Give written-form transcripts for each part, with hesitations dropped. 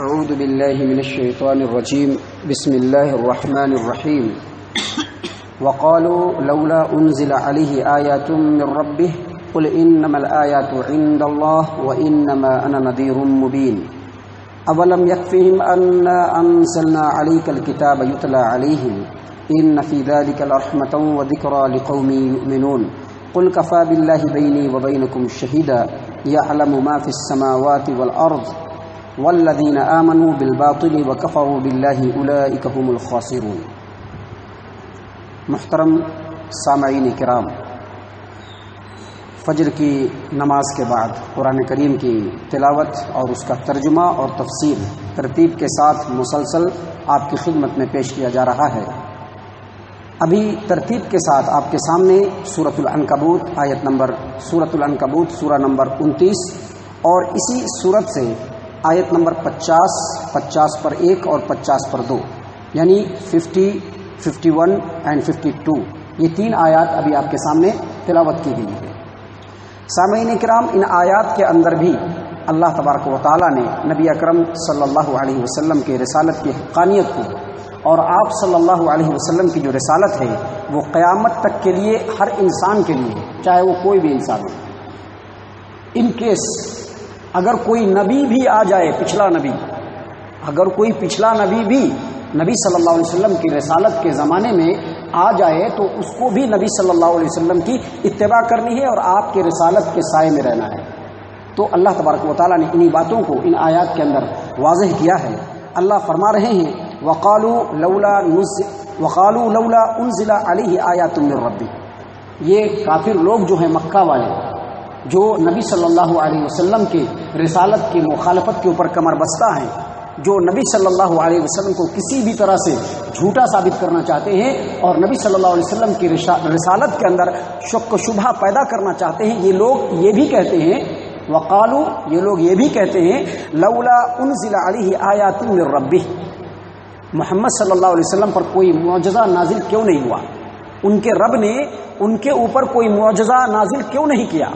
اعوذ باللہ من الشیطان الرجیم بسم اللہ الرحمن الرحیم وقالوا لولا انزل علیہ آیات من ربہ قل انما الآیات عند اللہ وانما انا نذیر مبین اولم یکفہم انا انزلنا علیک الکتاب یتلی علیہم ان فی ذلک لرحمۃ وذکری لقوم یؤمنون قل کفی باللہ بینی وبینکم شہیدا یعلم ما فی السماوات والارض والذین آمنوا بالباطل وکفروا باللہ اولئک هم الخاسرون۔ محترم سامعین کرام، فجر کی نماز کے بعد قرآن کریم کی تلاوت اور اس کا ترجمہ اور تفسیر ترتیب کے ساتھ مسلسل آپ کی خدمت میں پیش کیا جا رہا ہے۔ ابھی ترتیب کے ساتھ آپ کے سامنے سورۃ العنکبوت سورہ نمبر 29 اور اسی سورت سے آیت نمبر 50 پر 1 اور 50 پر 2 یعنی 50، 51 اینڈ 52 یہ 3 آیات ابھی آپ کے سامنے تلاوت کی گئی ہے۔ سامعین کرام، ان آیات کے اندر بھی اللہ تبارک و تعالیٰ نے نبی اکرم صلی اللہ علیہ وسلم کے رسالت کی حقانیت کو اور آپ صلی اللہ علیہ وسلم کی جو رسالت ہے وہ قیامت تک کے لیے ہر انسان کے لیے، چاہے وہ کوئی بھی انسان ہو، ان کیس اگر کوئی نبی بھی آ جائے، اگر کوئی پچھلا نبی بھی نبی صلی اللہ علیہ وسلم کی رسالت کے زمانے میں آ جائے تو اس کو بھی نبی صلی اللہ علیہ وسلم کی اتباع کرنی ہے اور آپ کے رسالت کے سائے میں رہنا ہے۔ تو اللہ تبارک و تعالیٰ نے انہی باتوں کو ان آیات کے اندر واضح کیا ہے۔ اللہ فرما رہے ہیں وقالوا لولا انزل علیہ آیات من ربہ۔ یہ کافر لوگ جو ہیں مکہ والے، جو نبی صلی اللہ علیہ وسلم کے رسالت کی مخالفت کے اوپر کمر بستہ ہیں، جو نبی صلی اللہ علیہ وسلم کو کسی بھی طرح سے جھوٹا ثابت کرنا چاہتے ہیں اور نبی صلی اللہ علیہ وسلم کی رسالت کے اندر شک و شبہ پیدا کرنا چاہتے ہیں، یہ لوگ یہ بھی کہتے ہیں یہ لوگ یہ بھی کہتے ہیں لولا انزل علیہ آیات من ربہ، محمد صلی اللہ علیہ وسلم پر کوئی معجزہ نازل کیوں نہیں ہوا، ان کے رب نے ان کے اوپر کوئی معجزہ نازل کیوں نہیں کیا۔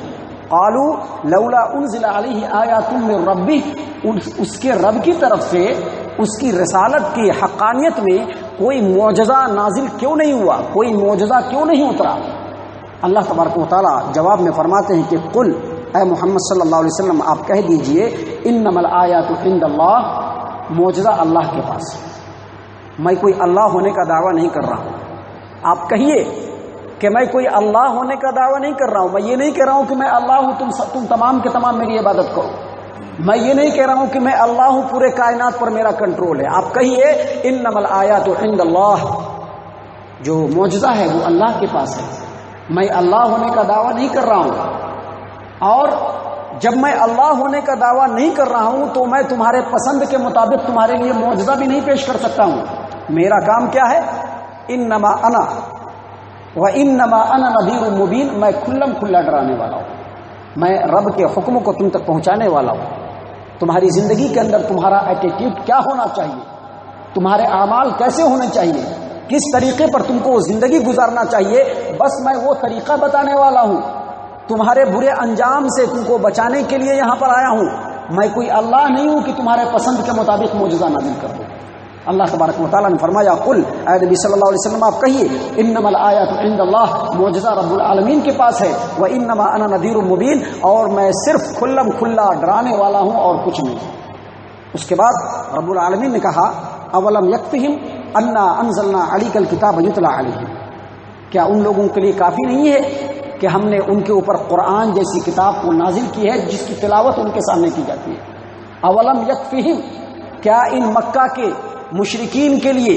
قالوا لولا انزل علیہ آیات من ربہ، اس کے رب کی طرف سے اس کی رسالت کی حقانیت میں کوئی معجزہ نازل کیوں نہیں ہوا، کوئی معجزہ کیوں نہیں اترا۔ اللہ تبارک و تعالیٰ جواب میں فرماتے ہیں کہ قل، اے محمد صلی اللہ علیہ وسلم آپ کہہ دیجئے، انما الآیات عند اللہ، معجزہ اللہ کے پاس، میں کوئی اللہ ہونے کا دعویٰ نہیں کر رہا ہوں۔ آپ کہیے کہ میں کوئی اللہ ہونے کا دعویٰ نہیں کر رہا ہوں، میں یہ نہیں کہہ رہا ہوں کہ میں اللہ ہوں، تم تمام کے تمام میری عبادت کرو، میں یہ نہیں کہہ رہا ہوں کہ میں اللہ ہوں، پورے کائنات پر میرا کنٹرول ہے۔ آپ کہیے انما الآیات عند اللہ، جو معجزہ ہے وہ اللہ کے پاس ہے، میں اللہ ہونے کا دعویٰ نہیں کر رہا ہوں، اور جب میں اللہ ہونے کا دعویٰ نہیں کر رہا ہوں تو میں تمہارے پسند کے مطابق تمہارے لیے معجزہ بھی نہیں پیش کر سکتا ہوں۔ میرا کام کیا ہے؟ انما انا وانما انا نذیر مبین، میں کھلا ڈرانے والا ہوں، میں رب کے حکم کو تم تک پہنچانے والا ہوں۔ تمہاری زندگی کے اندر تمہارا ایٹیٹیوڈ کیا ہونا چاہیے، تمہارے اعمال کیسے ہونے چاہیے، کس طریقے پر تم کو زندگی گزارنا چاہیے، بس میں وہ طریقہ بتانے والا ہوں۔ تمہارے برے انجام سے تم کو بچانے کے لیے یہاں پر آیا ہوں، میں کوئی اللہ نہیں ہوں کہ تمہارے پسند کے مطابق معجزہ نازل کر دوں۔ اللہ تبارک و تعالیٰ نے فرمایا قل، اے نبی صلی اللہ علیہ وسلم آپ کہیے انما الآیات عند اللہ، معجزہ رب العالمین کے پاس ہے، وانما انا نذیر مبین، اور میں صرف کھلا ڈرانے والا ہوں اور کچھ نہیں۔ اس کے بعد رب العالمین نے کہا اولم یکفہم انا انزلنا علیک الکتاب یتلی علیہم، کیا ان لوگوں کے لیے کافی نہیں ہے کہ ہم نے ان کے اوپر قرآن جیسی کتاب کو نازل کی ہے جس کی تلاوت ان کے سامنے کی جاتی ہے۔ اولم یکفہم، کیا ان مکہ کے مشرکین کے لیے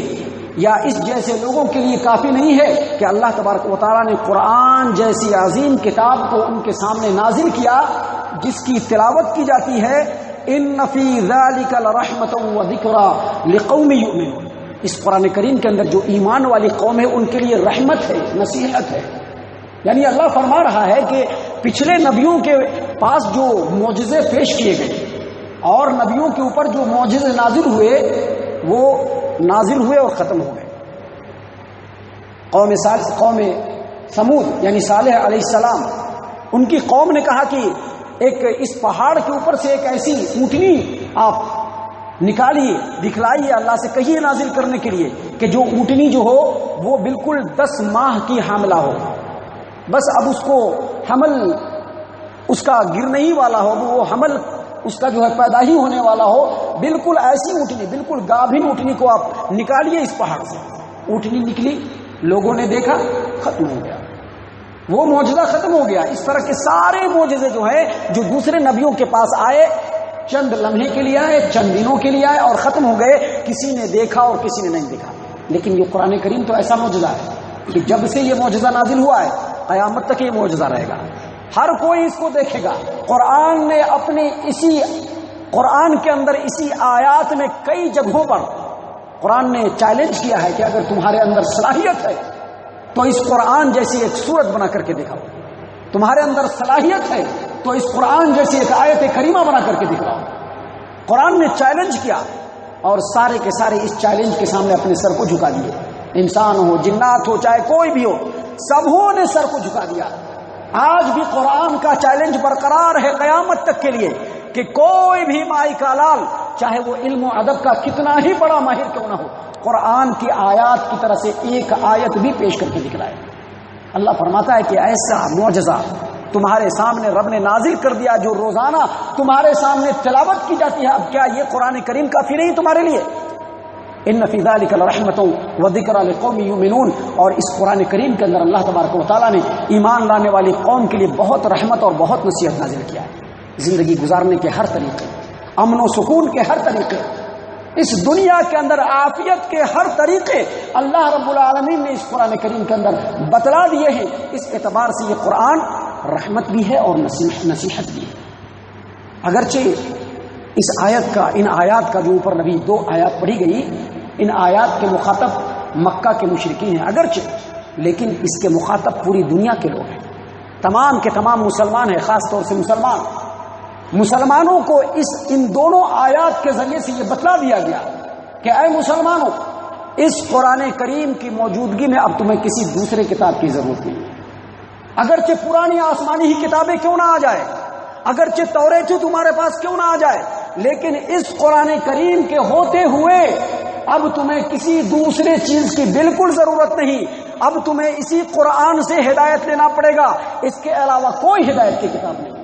یا اس جیسے لوگوں کے لیے کافی نہیں ہے کہ اللہ تبارک و تعالیٰ نے قرآن جیسی عظیم کتاب کو ان کے سامنے نازل کیا جس کی تلاوت کی جاتی ہے؟ ان فی ذلک لرحمۃ وذکری لقوم یؤمنون، اس قرآن کریم کے اندر جو ایمان والی قوم ہے ان کے لیے رحمت ہے، نصیحت ہے۔ یعنی اللہ فرما رہا ہے کہ پچھلے نبیوں کے پاس جو معجزے پیش کیے گئے اور نبیوں کے اوپر جو معجزے نازل ہوئے وہ نازل ہوئے اور ختم ہو گئے۔ قوم سمود یعنی صالح علیہ السلام، ان کی قوم نے کہا کہ اس پہاڑ کے اوپر سے ایک ایسی اونٹنی آپ نکالیے، دکھلائیے، اللہ سے کہیے نازل کرنے کے لیے کہ جو اونٹنی جو ہو وہ بالکل 10 ماہ کی حاملہ ہو، بس اب اس کو حمل اس کا گرنے ہی والا ہو، وہ حمل اس کا جو ہے پیدا ہی ہونے والا ہو، بالکل ایسی اونٹنی، بالکل گابھن اونٹنی کو آپ نکالیے اس پہاڑ سے۔ اونٹنی نکلی، لوگوں نے دیکھا، ختم ہو گیا، وہ معجزہ ختم ہو گیا۔ اس طرح کے سارے معجزے جو ہیں جو دوسرے نبیوں کے پاس آئے، چند لمحے کے لیے آئے، چند دنوں کے لیے آئے اور ختم ہو گئے، کسی نے دیکھا اور کسی نے نہیں دیکھا۔ لیکن یہ قرآن کریم تو ایسا معجزہ ہے کہ جب سے یہ معجزہ نازل ہوا ہے قیامت تک یہ معجزہ رہے گا، ہر کوئی اس کو دیکھے گا۔ قرآن نے اپنے قرآن کے اندر اسی آیات میں کئی جگہوں پر قرآن نے چیلنج کیا ہے کہ اگر تمہارے اندر صلاحیت ہے تو اس قرآن جیسی ایک صورت بنا کر کے دکھاؤ، تمہارے اندر صلاحیت ہے تو اس قرآن جیسی ایک آیت کریمہ بنا کر کے دکھاؤ۔ قرآن نے چیلنج کیا اور سارے کے سارے اس چیلنج کے سامنے اپنے سر کو جھکا دیے، انسان ہو، جنات ہو، چاہے کوئی بھی ہو، سبوں نے سر کو جھکا دیا۔ آج بھی قرآن کا چیلنج برقرار ہے قیامت تک کے لیے کہ کوئی بھی مائی کا لال، چاہے وہ علم و ادب کا کتنا ہی بڑا ماہر کیوں نہ ہو، قرآن کی آیات کی طرح سے ایک آیت بھی پیش کر کے دکھلائے۔ اللہ فرماتا ہے کہ ایسا معجزہ تمہارے سامنے رب نے نازل کر دیا جو روزانہ تمہارے سامنے تلاوت کی جاتی ہے، اب کیا یہ قرآن کریم کافی نہیں تمہارے لیے؟ ان فی ذلک لرحمۃ وذکری لقوم یؤمنون، اور اس قرآن کریم کے اندر اللہ تبارک و تعالیٰ نے ایمان لانے والی قوم کے لیے بہت رحمت اور بہت نصیحت نازل کیا ہے۔ زندگی گزارنے کے ہر طریقے، امن و سکون کے ہر طریقے، اس دنیا کے اندر عافیت کے ہر طریقے اللہ رب العالمین نے اس قرآن کریم کے اندر بتلا دیے ہیں۔ اس اعتبار سے یہ قرآن رحمت بھی ہے اور نصیحت بھی ہے۔ اگرچہ اس آیت کا، ان آیات کا جو اوپر نبی 2 آیات پڑھی گئی، ان آیات کے مخاطب مکہ کے مشرکین ہیں اگرچہ، لیکن اس کے مخاطب پوری دنیا کے لوگ ہیں، تمام کے تمام مسلمان ہیں، خاص طور سے مسلمانوں کو ان دونوں آیات کے ذریعے سے یہ بتلا دیا گیا کہ اے مسلمانوں، اس قرآن کریم کی موجودگی میں اب تمہیں کسی دوسرے کتاب کی ضرورت نہیں ہے۔ اگرچہ پرانی آسمانی ہی کتابیں کیوں نہ آ جائے، اگرچہ توریت تمہارے پاس کیوں نہ آ جائے، لیکن اس قرآن کریم کے ہوتے ہوئے اب تمہیں کسی دوسرے چیز کی بالکل ضرورت نہیں، اب تمہیں اسی قرآن سے ہدایت لینا پڑے گا، اس کے علاوہ کوئی ہدایت کی کتاب نہیں۔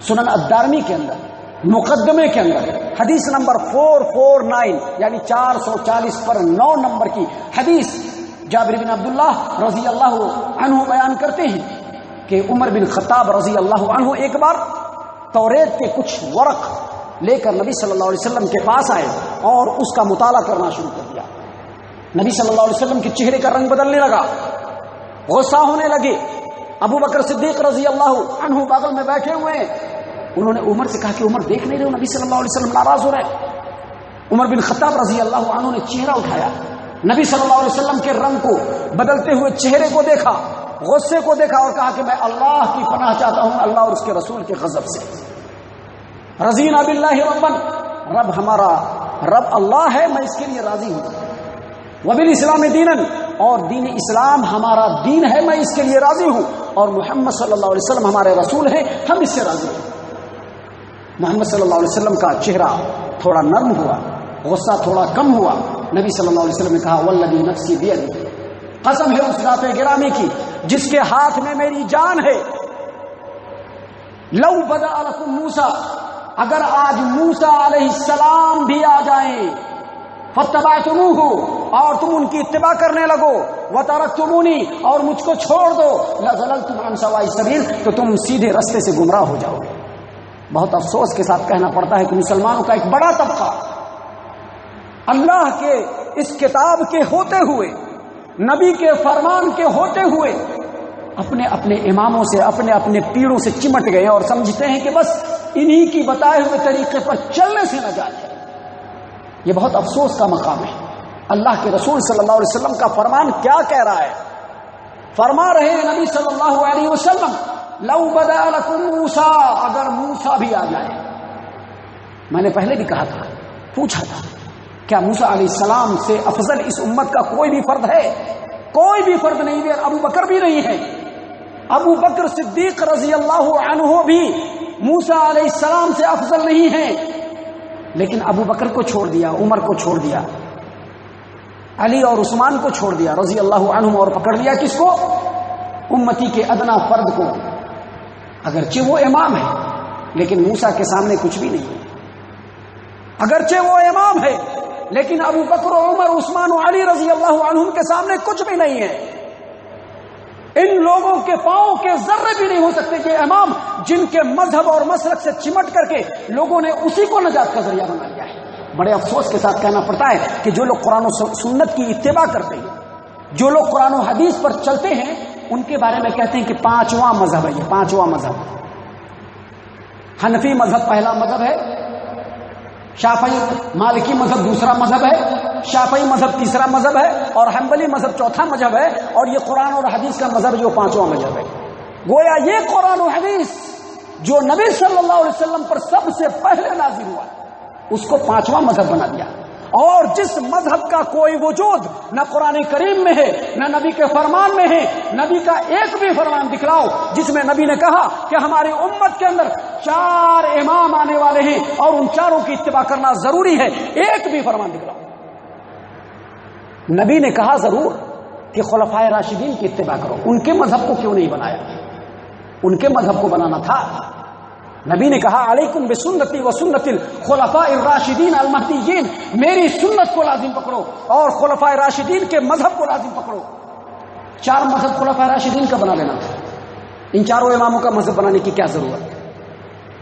سنن الدارمی کے اندر مقدمے کے اندر حدیث نمبر 449 یعنی 440 پر 9 نمبر کی حدیث جابر بن عبداللہ رضی اللہ عنہ بیان کرتے ہیں کہ عمر بن خطاب رضی اللہ عنہ ایک بار توریت کے کچھ ورق لے کر نبی صلی اللہ علیہ وسلم کے پاس آئے اور اس کا مطالعہ کرنا شروع کر دیا۔ نبی صلی اللہ علیہ وسلم کے چہرے کا رنگ بدلنے لگا، غصہ ہونے لگے۔ ابو بکر صدیق رضی اللہ عنہ بغل میں بیٹھے ہوئے ہیں، انہوں نے عمر سے کہا کہ عمر دیکھ نہیں رہے ہو نبی صلی اللہ علیہ وسلم ناراض ہو رہے۔ عمر بن خطاب رضی اللہ عنہ نے چہرہ اٹھایا، نبی صلی اللہ علیہ وسلم کے رنگ کو بدلتے ہوئے چہرے کو دیکھا، غصے کو دیکھا اور کہا کہ میں اللہ کی پناہ چاہتا ہوں اللہ اور اس کے رسول کے غضب سے۔ رضینا باللہ ربا، رب ہمارا رب اللہ ہے، میں اس کے لیے راضی ہوں۔ وبالاسلام دینا، اور دین اسلام ہمارا دین ہے، میں اس کے لیے راضی ہوں۔ اور محمد صلی اللہ علیہ وسلم ہمارے رسول ہیں، ہم اس سے راضی ہیں۔ محمد صلی اللہ علیہ وسلم کا چہرہ تھوڑا نرم ہوا، غصہ تھوڑا کم ہوا۔ نبی صلی اللہ علیہ وسلم نے کہا والذی نفسی بیدہ، قسم ہے اس ذات گرامی کی جس کے ہاتھ میں میری جان ہے، لو بدأ لکم موسیٰ، اگر آج موسیٰ علیہ السلام بھی آ جائیں، فاتبعتموہ، اور تم ان کی اتباع کرنے لگو، وترکتمونی، اور مجھ کو چھوڑ دو، لظللتم عن سواء السبیل، تو تم سیدھے رستے سے گمراہ ہو جاؤ گے۔ بہت افسوس کے ساتھ کہنا پڑتا ہے کہ مسلمانوں کا ایک بڑا طبقہ اللہ کے اس کتاب کے ہوتے ہوئے، نبی کے فرمان کے ہوتے ہوئے، اپنے اپنے اماموں سے، اپنے اپنے پیڑوں سے چمٹ گئے اور سمجھتے ہیں کہ بس انہی کی بتائے ہوئے طریقے پر چلنے سے نجات ہے۔ یہ بہت افسوس کا مقام ہے۔ اللہ کے رسول صلی اللہ علیہ وسلم کا فرمان کیا کہہ رہا ہے؟ فرما رہے ہیں نبی صلی اللہ علیہ وسلم لو بدأ لکم موسیٰ، اگر موسیٰ بھی آ جائے۔ میں نے پہلے بھی کہا تھا، پوچھا تھا کیا موسیٰ علیہ السلام سے افضل اس امت کا کوئی بھی فرد ہے؟ کوئی بھی فرد نہیں ہے، ابو بکر بھی نہیں ہے۔ ابو بکر صدیق رضی اللہ عنہ بھی موسیٰ علیہ السلام سے افضل نہیں ہے، لیکن ابو بکر کو چھوڑ دیا، عمر کو چھوڑ دیا، علی اور عثمان کو چھوڑ دیا رضی اللہ عنہم، اور پکڑ لیا کس کو؟ امتی کے ادنا فرد کو۔ اگرچہ وہ امام ہے لیکن موسیٰ کے سامنے کچھ بھی نہیں ہے، اگرچہ وہ امام ہے لیکن ابو بکر و عمر عثمان و علی رضی اللہ عنہم کے سامنے کچھ بھی نہیں ہے۔ ان لوگوں کے پاؤں کے ذرے بھی نہیں ہو سکتے کہ امام جن کے مذہب اور مسلک سے چمٹ کر کے لوگوں نے اسی کو نجات کا ذریعہ بنا لیا ہے۔ بڑے افسوس کے ساتھ کہنا پڑتا ہے کہ جو لوگ قرآن و سنت کی اتباع کرتے ہیں، جو لوگ قرآن و حدیث پر چلتے ہیں، ان کے بارے میں کہتے ہیں کہ پانچواں مذہب ہے، یہ پانچواں مذہب۔ حنفی مذہب پہلا مذہب ہے، شافعی مالکی مذہب دوسرا مذہب ہے، شافعی مذہب تیسرا مذہب ہے، اور حنبلی مذہب چوتھا مذہب ہے، اور یہ قرآن اور حدیث کا مذہب جو پانچواں مذہب ہے۔ گویا یہ قرآن و حدیث جو نبی صلی اللہ علیہ وسلم پر سب سے پہلے نازل ہوا اس کو پانچواں مذہب بنا دیا، اور جس مذہب کا کوئی وجود نہ قرآن کریم میں ہے نہ نبی کے فرمان میں ہے، نبی کا ایک بھی فرمان دکھلاؤ جس میں نبی نے کہا کہ ہماری امت کے اندر 4 امام آنے والے ہیں اور ان چاروں کی اتباع کرنا ضروری ہے، ایک بھی فرمان دکھلاؤ۔ نبی نے کہا ضرور کہ خلفائے راشدین کی اتباع کرو، ان کے مذہب کو کیوں نہیں بنایا؟ ان کے مذہب کو بنانا تھا۔ نبی نے کہا علیکم بسنتی و سنت الخلفاء الراشدین المہدیین، میری سنت کو لازم پکڑو اور خلفاء راشدین کے مذہب کو لازم پکڑو۔ 4 مذہب خلفاء راشدین کا بنا لینا تھا، ان چاروں اماموں کا مذہب بنانے کی کیا ضرورت؟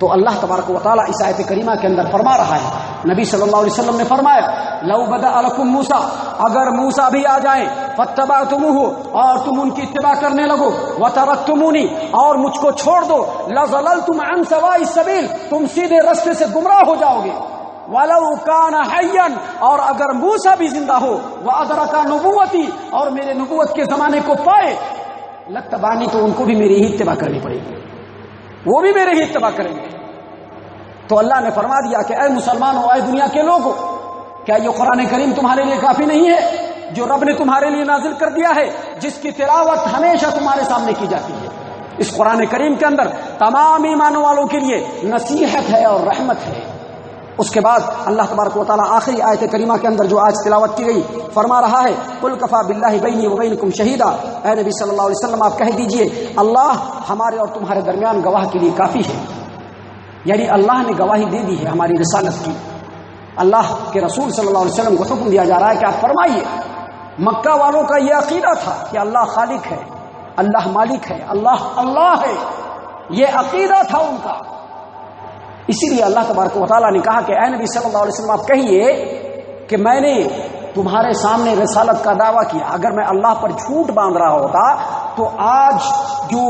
تو اللہ تبارک و تعالیٰ اس آیت کریمہ کے اندر فرما رہا ہے، نبی صلی اللہ علیہ وسلم نے فرمایا لو بدأ لکم موسیٰ، اگر موسیٰ بھی آ جائیں، فاتبعتموہ، اور تم ان کی اتباع کرنے لگو، وترکتمونی، اور مجھ کو چھوڑ دو، لظللتم عن سواء السبیل، تم سیدھے رستے سے گمراہ ہو جاؤ گے، ولو کان حیا، اور اگر موسیٰ بھی زندہ ہو، وادرک نبوتی، اور میرے نبوت کے زمانے کو پائے، لتبعنی، تو ان کو بھی میری ہی اتباع کرنی پڑے گی، وہ بھی میرے ہی اتباع کریں گے۔ تو اللہ نے فرما دیا کہ اے مسلمانوں، اے دنیا کے لوگوں، کیا یہ قرآن کریم تمہارے لیے کافی نہیں ہے جو رب نے تمہارے لیے نازل کر دیا ہے، جس کی تلاوت ہمیشہ تمہارے سامنے کی جاتی ہے؟ اس قرآن کریم کے اندر تمام ایمان والوں کے لیے نصیحت ہے اور رحمت ہے۔ اس کے بعد اللہ تبارک و تعالیٰ آخری آیت کریمہ کے اندر جو آج تلاوت کی گئی فرما رہا ہے قل کفا باللہ بینی و بینکم شہیدا، اے نبی صلی اللہ علیہ وسلم آپ کہہ دیجئے اللہ ہمارے اور تمہارے درمیان گواہ کے لیے کافی ہے، یعنی اللہ نے گواہی دے دی ہے ہماری رسالت کی۔ اللہ کے رسول صلی اللہ علیہ وسلم کو حکم دیا جا رہا ہے کہ آپ فرمائیے، مکہ والوں کا یہ عقیدہ تھا کہ اللہ خالق ہے، اللہ مالک ہے، اللہ ہے، یہ عقیدہ تھا ان کا۔ اسی لیے اللہ تبارک و تعالیٰ نے کہا کہ اے نبی صلی اللہ علیہ وسلم آپ کہیے کہ میں نے تمہارے سامنے رسالت کا دعویٰ کیا، اگر میں اللہ پر جھوٹ باندھ رہا ہوتا تو آج جو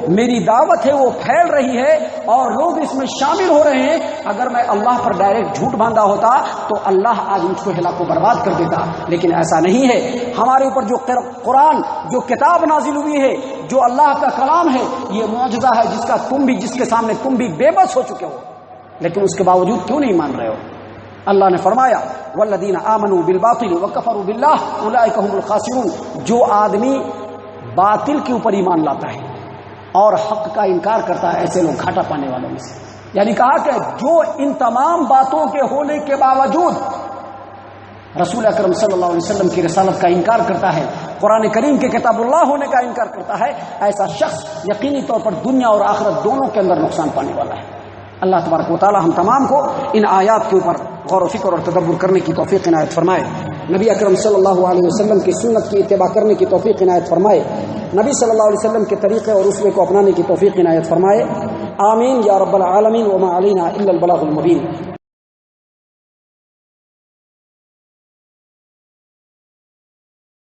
میری دعوت ہے وہ پھیل رہی ہے اور لوگ اس میں شامل ہو رہے ہیں، اگر میں اللہ پر ڈائریکٹ جھوٹ باندھا ہوتا تو اللہ آج مجھ کو ہلاک و برباد کر دیتا، لیکن ایسا نہیں ہے۔ ہمارے اوپر جو قرآن جو کتاب نازل ہوئی ہے، جو اللہ کا کلام ہے، یہ معجزہ ہے جس کے سامنے تم بھی بے بس ہو چکے ہو، لیکن اس کے باوجود کیوں نہیں مان رہے ہو؟ اللہ نے فرمایا والذین آمنوا بالباطل وکفروا باللہ اولئک هم الخاسرون، جو آدمی باطل کے اوپر ایمان لاتا ہے اور حق کا انکار کرتا ہے ایسے لوگ گھاٹا پانے والوں میں سے، یعنی کہا کہ جو ان تمام باتوں کے ہونے کے باوجود رسول اکرم صلی اللہ علیہ وسلم کی رسالت کا انکار کرتا ہے، قرآن کریم کے کتاب اللہ ہونے کا انکار کرتا ہے، ایسا شخص یقینی طور پر دنیا اور آخرت دونوں کے اندر نقصان پانے والا ہے۔ اللہ تبارک و تعالی ہم تمام کو ان آیات کے اوپر غور و فکر اور تدبر کرنے کی توفیق عنایت فرمائے، نبی اکرم صلی اللہ علیہ وسلم کی سنت کی اتباع کرنے کی توفیق عنایت فرمائے، نبی صلی اللہ علیہ وسلم کے طریقے اور اسوے کو اپنانے کی توفیق عنایت فرمائے، آمین یا رب العالمین، وما علینا الا البلاغ المبین۔